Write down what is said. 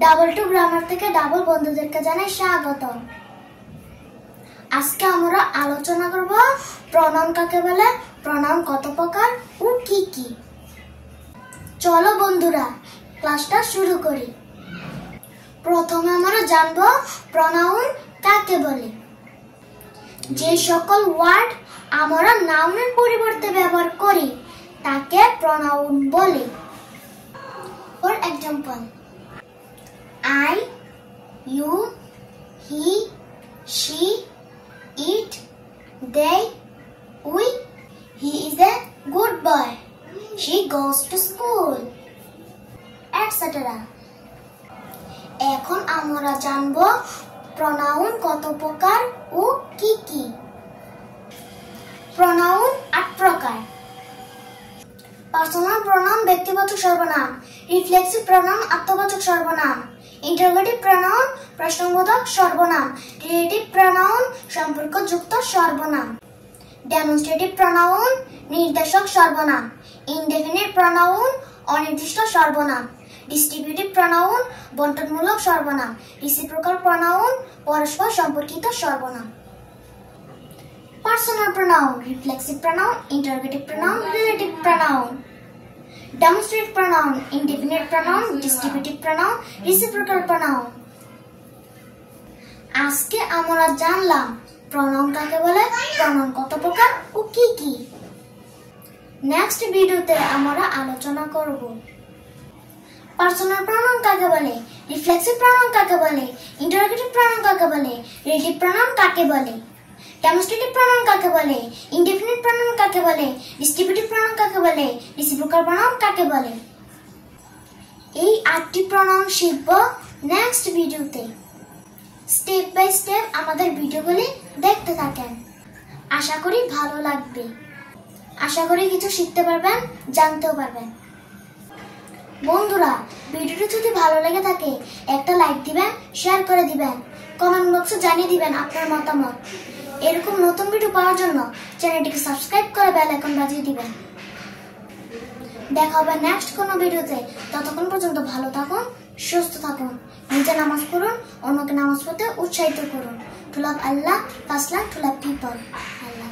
Double two grammar থেকে double বন্ধুদেরকে জানাই স্বাগতম। আজকে আমরা আলোচনা করব প্রনাউন কাকে বলে, প্রনাউন কত প্রকার ও কি কি। চলো বন্ধুরা ক্লাসটা শুরু করি। প্রথমে আমরা জানবো প্রনাউন কাকে বলে। যে সকল ওয়ার্ড আমরা নাউনের পরিবর্তে ব্যবহার করি তাকে প্রনাউন বলে। For example, I, you, he, she, it, they, we. He is a good boy. She goes to school, etc. এখন আমরা জানবো প্রনাউন কত প্রকার ও কি কি। প্রনাউন 8 প্রকার। পার্সোনাল প্রনাউন ব্যক্তিবাচক সর্বনাম, রিফ্লেক্সিভ প্রনাউন আত্মবাচক সর্বনাম, ইন্টারোগেটিভ প্রনাউন প্রশ্নবোধক সর্বনাম, রিলেটিভ প্রনাউন সম্পর্কযুক্ত সর্বনাম, ডেমনস্ট্রেটিভ প্রনাউন নির্দেশক সর্বনাম, ইনডেফিনিট প্রনাউন অনির্দিষ্ট সর্বনাম, ডিস্ট্রিবিউটিভ প্রনাউন বন্টনমূলক সর্বনাম, রিসিপ্রোকাল প্রনাউন পরস্পর সম্পর্কিত সর্বনাম। Personal pronoun, reflexive pronoun, interrogative pronoun, relative pronoun, demonstrative pronoun, indefinite pronoun, distributive pronoun, reciprocal pronoun. আজকে আমরা জানলাম প্রনাউন কাকে বলে, প্রনাউন কত প্রকার ও কি কি। নেক্সট ভিডিওতে আমরা আলোচনা করব পার্সোনাল প্রনাউন কাকে বলে, রিফ্লেক্সিভ প্রনাউন কাকে বলে, ইন্টারোগেটিভ প্রনাউন কাকে বলে, রিলেটিভ প্রনাউন কাকে বলে, ডেমনস্ট্রেটিভ প্রনাউন কাকে বলে, ইনডেফিনিট প্রনাউন কাকে বলে, ডিস্ট্রিবিউটিভ প্রনাউন কাকে বলে, রিসিপ্রোকাল প্রনাউন কাকে বলে। এই 8টি প্রনাউন শিখব নেক্সট ভিডিওতে। স্টেপ বাই স্টেপ আমাদের ভিডিওগুলি দেখতে থাকেন। আশা করি ভালো লাগবে। আশা করি কিছু শিখতে পারবেন, জানতেও পারবেন। বন্ধুরা ভিডিওটি যদি ভালো লেগে থাকে একটা লাইক দিবেন, শেয়ার করে দিবেন, কমেন্ট বক্সে জানিয়ে দিবেন আপনার মতামত। এরকম নতুন ভিডিও পাওয়ার জন্য চ্যানেলটিকে সাবস্ক্রাইব করে বেল আইকন বাজিয়ে দিবেন। দেখা হবে নেক্সট কোনো ভিডিওতে। ততক্ষণ পর্যন্ত ভালো থাকুন, সুস্থ থাকুন, নিজে নামাজ পড়ুন, অন্যকে নামাজ পড়তে উৎসাহিত করুন। To love Allah, first love to love people. Allah.